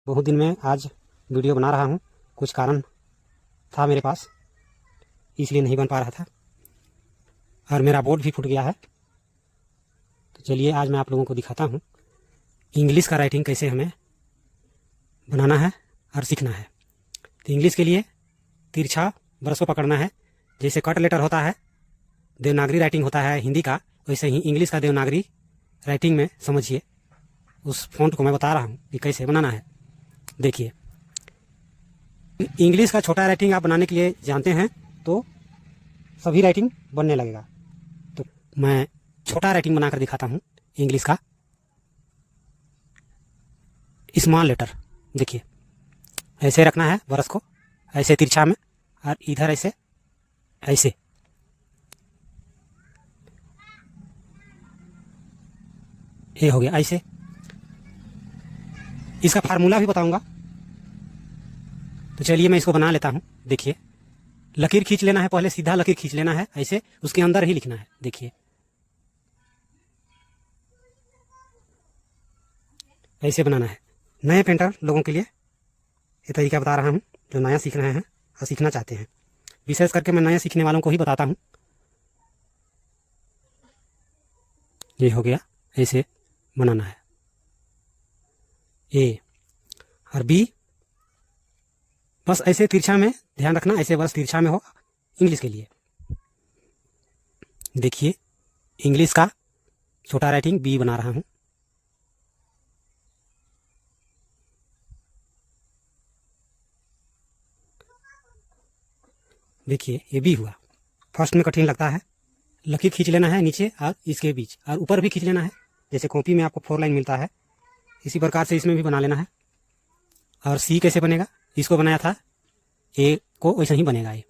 बहुत दिन में आज वीडियो बना रहा हूँ। कुछ कारण था मेरे पास, इसलिए नहीं बन पा रहा था और मेरा बोर्ड भी फूट गया है। तो चलिए आज मैं आप लोगों को दिखाता हूँ इंग्लिश का राइटिंग कैसे हमें बनाना है और सीखना है। तो इंग्लिश के लिए तिरछा ब्रश को पकड़ना है। जैसे कट लेटर होता है, देवनागरी राइटिंग होता है हिंदी का, वैसे ही इंग्लिश का देवनागरी राइटिंग में समझिए। उस फॉन्ट को मैं बता रहा हूँ कि कैसे बनाना है। देखिए, इंग्लिश का छोटा राइटिंग आप बनाने के लिए जानते हैं तो सभी राइटिंग बनने लगेगा। तो मैं छोटा राइटिंग बनाकर दिखाता हूँ इंग्लिश का। स्मॉल लेटर देखिए, ऐसे रखना है ब्रश को, ऐसे तिरछा में, और इधर ऐसे ऐसे। ये हो गया ऐसे। इसका फार्मूला भी बताऊंगा, तो चलिए मैं इसको बना लेता हूं। देखिए, लकीर खींच लेना है, पहले सीधा लकीर खींच लेना है, ऐसे उसके अंदर ही लिखना है। देखिए ऐसे बनाना है। नए पेंटर लोगों के लिए ये तरीका बता रहा हूं, जो नया सीख रहे हैं और सीखना चाहते हैं। विशेष करके मैं नए सीखने वालों को ही बताता हूं। ये हो गया, ऐसे बनाना है। ए और बी बस ऐसे तिरछा में, ध्यान रखना ऐसे बस तिरछा में हो इंग्लिश के लिए। देखिए, इंग्लिश का छोटा राइटिंग बी बना रहा हूं। देखिए ये बी हुआ। फर्स्ट में कठिन लगता है, लकीर खींच लेना है नीचे और इसके बीच, और ऊपर भी खींच लेना है। जैसे कॉपी में आपको 4 लाइन मिलता है, इसी प्रकार से इसमें भी बना लेना है। और सी कैसे बनेगा, इसको बनाया था, ए को वैसे ही बनेगा। ये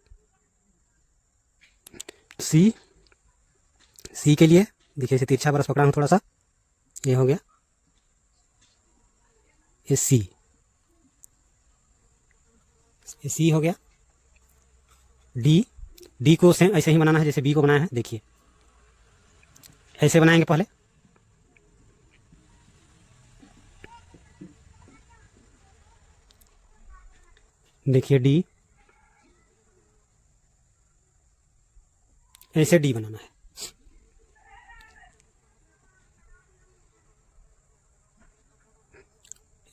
सी, सी के लिए देखिए इसे तिरछा ब्रश पकड़ा हूं थोड़ा सा, ये हो गया। ये सी, ये सी हो गया। डी, डी को सेम ऐसे ही बनाना है जैसे बी को बनाया है। देखिए ऐसे बनाएंगे पहले, देखिए डी, ऐसे डी बनाना है।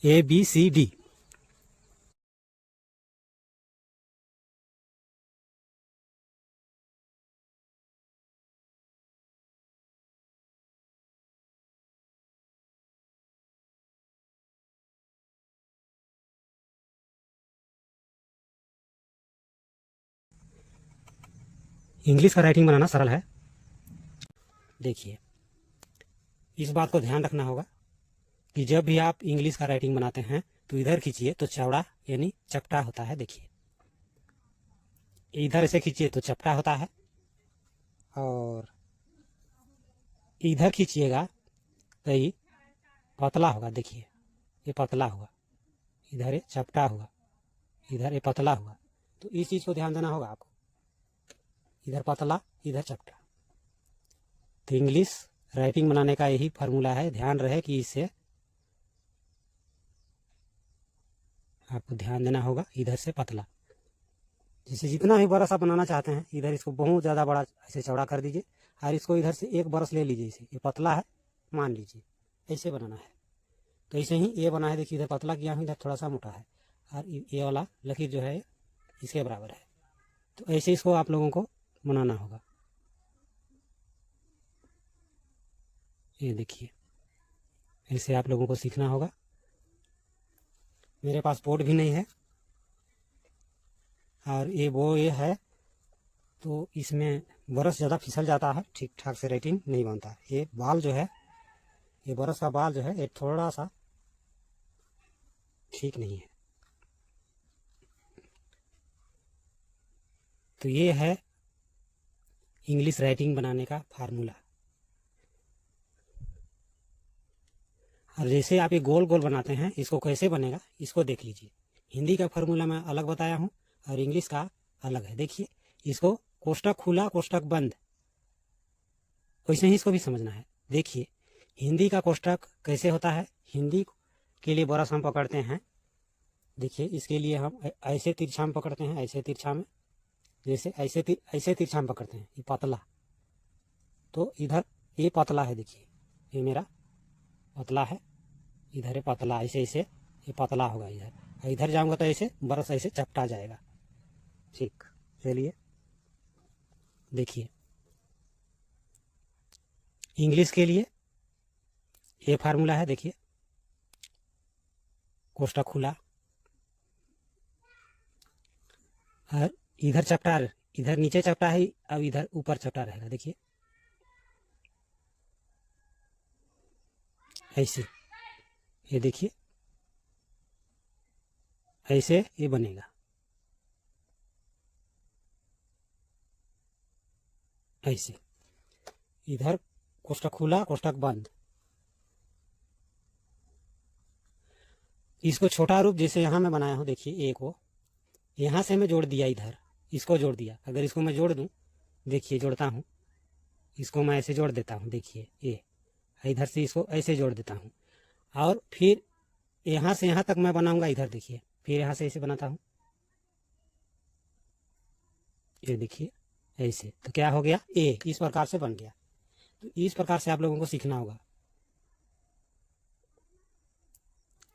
A B C D. English का राइटिंग बनाना सरल है। देखिए, इस बात को ध्यान रखना होगा कि जब भी आप इंग्लिश का राइटिंग बनाते हैं तो इधर खींचिए तो चौड़ा यानी चपटा होता है। देखिए इधर ऐसे खींचिए तो चपटा होता है, और इधर खींचिएगा तो ये पतला होगा। देखिए ये पतला हुआ, इधर ये चपटा हुआ, इधर ये पतला हुआ। तो इस चीज को ध्यान देना होगा आपको, इधर पतला इधर चपटा। तो इंग्लिश राइटिंग बनाने का यही फार्मूला है, ध्यान रहे कि इससे आपको ध्यान देना होगा। इधर से पतला, जैसे जितना भी बरस आप बनाना चाहते हैं, इधर इसको बहुत ज़्यादा बड़ा ऐसे चौड़ा कर दीजिए, और इसको इधर से एक बरस ले लीजिए। इसे, ये पतला है मान लीजिए, ऐसे बनाना है। तो ऐसे ही ये बना है। देखिए इधर पतला किया हूँ, इधर थोड़ा सा मोटा है, और ये वाला लकीर जो है इसके बराबर है। तो ऐसे इसको आप लोगों को बनाना होगा। ये देखिए ऐसे आप लोगों को सीखना होगा। मेरे पास बोर्ड भी नहीं है, और ये है, तो इसमें बरस ज़्यादा फिसल जाता है, ठीक ठाक से राइटिंग नहीं बनता। ये बाल जो है, ये बरस का बाल जो है, ये थोड़ा सा ठीक नहीं है। तो ये है इंग्लिश राइटिंग बनाने का फार्मूला। और जैसे आप ये गोल गोल बनाते हैं, इसको कैसे बनेगा इसको देख लीजिए। हिंदी का फार्मूला मैं अलग बताया हूँ और इंग्लिश का अलग है। देखिए इसको कोष्टक खुला कोष्टक बंद, वैसे ही इसको भी समझना है। देखिए हिंदी का कोष्टक कैसे होता है, हिंदी के लिए बरस हम पकड़ते हैं देखिए इसके लिए हम ऐसे तिरछा में पकड़ते हैं, ऐसे तिरछा में, जैसे ऐसे तिरछा में पकड़ते हैं, ये पतला, तो इधर ये पतला है, देखिए ये मेरा पतला है, इधर है पतला, ऐसे ऐसे ये पतला होगा इधर, इधर जाऊंगा तो ऐसे बरस ऐसे चपटा जाएगा। ठीक, चलिए देखिए इंग्लिश के लिए ये फार्मूला है, देखिए कोष्ठक खुला और इधर चपटा, इधर नीचे चपटा है, अब इधर ऊपर चपटा रहेगा, देखिए ऐसे, ये देखिए ऐसे ये बनेगा, ऐसे इधर कोष्ठक खुला कोष्ठक बंद। इसको छोटा रूप जैसे यहाँ मैं बनाया हूँ, देखिए ए को यहाँ से मैं जोड़ दिया, इधर इसको जोड़ दिया, अगर इसको मैं जोड़ दूँ, देखिए जोड़ता हूँ, इसको मैं ऐसे जोड़ देता हूँ, देखिए ये इधर से इसको ऐसे जोड़ देता हूँ, और फिर यहाँ से यहाँ तक मैं बनाऊंगा इधर, देखिए फिर यहाँ से ऐसे बनाता हूँ, ये देखिए ऐसे, तो क्या हो गया, ए इस प्रकार से बन गया। तो इस प्रकार से आप लोगों को सीखना होगा,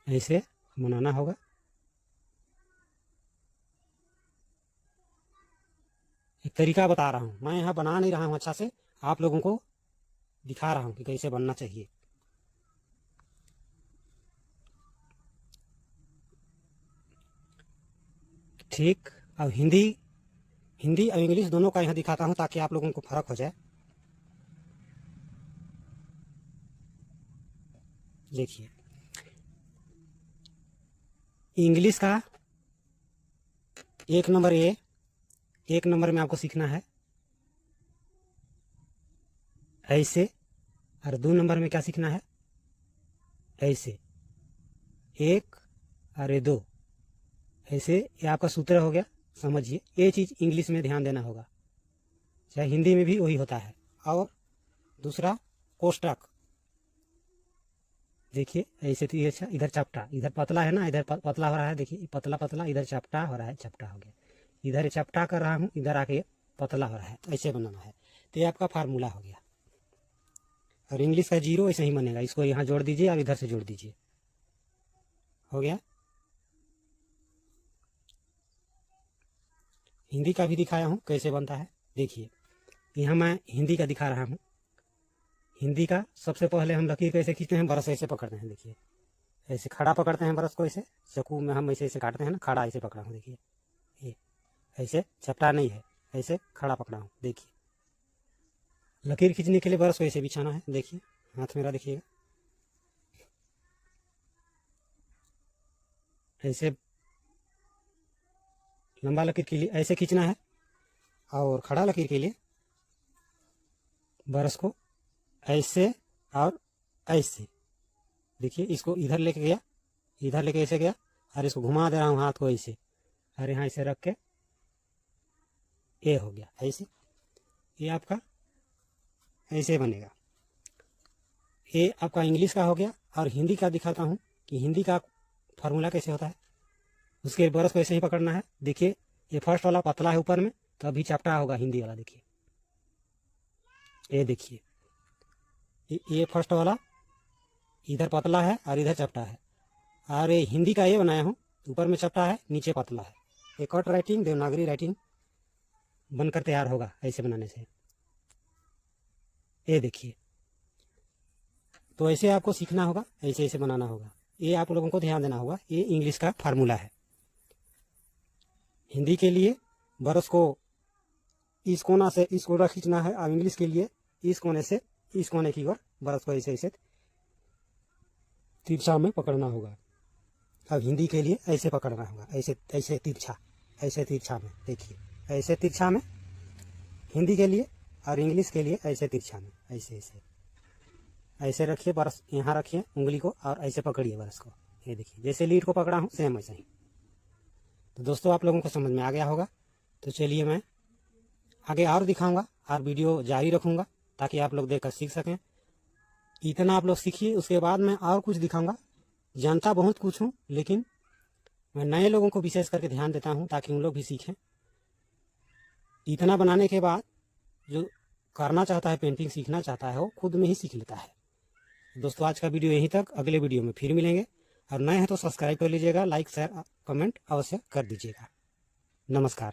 ऐसे बनाना होगा। एक तरीका बता रहा हूँ, मैं यहाँ बना नहीं रहा हूँ अच्छा से, आप लोगों को दिखा रहा हूँ कि कैसे बनना चाहिए। ठीक, अब हिंदी और इंग्लिश दोनों का यहाँ दिखाता हूँ ताकि आप लोगों को फर्क हो जाए। देखिए इंग्लिश का एक नंबर में आपको सीखना है ऐसे, और 2 नंबर में क्या सीखना है, ऐसे, 1 और 2 ऐसे, ये आपका सूत्र हो गया, समझिए ये चीज़ इंग्लिश में ध्यान देना होगा, चाहे हिंदी में भी वही होता है। और दूसरा कोष्ठक, देखिए ऐसे, तो ये इधर चपटा, इधर पतला है ना, इधर पतला हो रहा है, देखिए पतला पतला, इधर चपटा हो रहा है, चपटा हो गया, इधर चपटा कर रहा हूँ, इधर आके पतला हो रहा है, तो ऐसे बनाना है। तो ये आपका फार्मूला हो गया। और इंग्लिश का 0 ऐसे ही बनेगा, इसको यहाँ जोड़ दीजिए और इधर से जोड़ दीजिए, हो गया। हिंदी का भी दिखाया हूँ कैसे बनता है, देखिए यहाँ मैं हिंदी का दिखा रहा हूँ। हिंदी का सबसे पहले हम लकीर कैसे खींचते हैं, ब्रश ऐसे पकड़ते हैं, देखिए ऐसे खड़ा पकड़ते हैं ब्रश को, ऐसे चाकू में हम ऐसे ऐसे काटते हैं ना, खड़ा ऐसे पकड़ा हूँ, देखिए ये ऐसे चपटा नहीं है, ऐसे खड़ा पकड़ा हूँ। देखिए लकीर खींचने के लिए ब्रश को ऐसे बिछाना है, देखिए हाथ मेरा देखिएगा, ऐसे लंबा लकीर के लिए ऐसे खींचना है, और खड़ा लकीर के लिए ब्रश को ऐसे और ऐसे, देखिए इसको इधर लेके गया, इधर लेके ऐसे गया, और इसको घुमा दे रहा हूँ हाथ को ऐसे, और यहाँ ऐसे रख के ये हो गया ऐसे, ये आपका ऐसे बनेगा। ये आपका इंग्लिश का हो गया। और हिंदी का दिखाता हूँ कि हिंदी का फार्मूला कैसे होता है। उसके ब्रश को ऐसे ही पकड़ना है, देखिए ये फर्स्ट वाला पतला है ऊपर में, तो अभी चपटा होगा हिंदी वाला, देखिए ये देखिए ये फर्स्ट वाला इधर पतला है और इधर चपटा है, और ये हिंदी का ये बनाया हूँ, ऊपर में चपटा है नीचे पतला है। ये कट राइटिंग देवनागरी राइटिंग बनकर तैयार होगा ऐसे बनाने से, ये देखिए। तो ऐसे आपको सीखना होगा, ऐसे ऐसे बनाना होगा, ये आप लोगों को ध्यान देना होगा। ये इंग्लिश का फार्मूला है। हिंदी के लिए ब्रश को इस कोना से इस कोना खींचना है, और इंग्लिश के लिए इस कोने से इस कोने की ओर ब्रश को ऐसे ऐसे तिरछा में पकड़ना होगा। अब हिंदी के लिए ऐसे पकड़ना होगा, ऐसे ऐसे तिरछा, ऐसे तिरछा में, देखिए ऐसे तिरछा में हिंदी के लिए, और इंग्लिश के लिए ऐसे तिरछा में, ऐसे ऐसे ऐसे रखिए ब्रश, यहाँ रखिए उंगली को और ऐसे पकड़िए ब्रश को, ये देखिए जैसे लीड को पकड़ा हूँ सेम ऐसे ही। तो दोस्तों आप लोगों को समझ में आ गया होगा। तो चलिए मैं आगे और दिखाऊंगा और वीडियो जारी रखूंगा ताकि आप लोग देखकर सीख सकें। इतना आप लोग सीखिए, उसके बाद मैं और कुछ दिखाऊंगा। जानता बहुत कुछ हूँ, लेकिन मैं नए लोगों को विशेष करके ध्यान देता हूँ ताकि उन लोग भी सीखें। इतना बनाने के बाद जो करना चाहता है, पेंटिंग सीखना चाहता है, वो खुद में ही सीख लेता है। दोस्तों आज का वीडियो यहीं तक, अगले वीडियो में फिर मिलेंगे। और नए हैं तो सब्सक्राइब कर लीजिएगा, लाइक शेयर कमेंट अवश्य कर दीजिएगा। नमस्कार।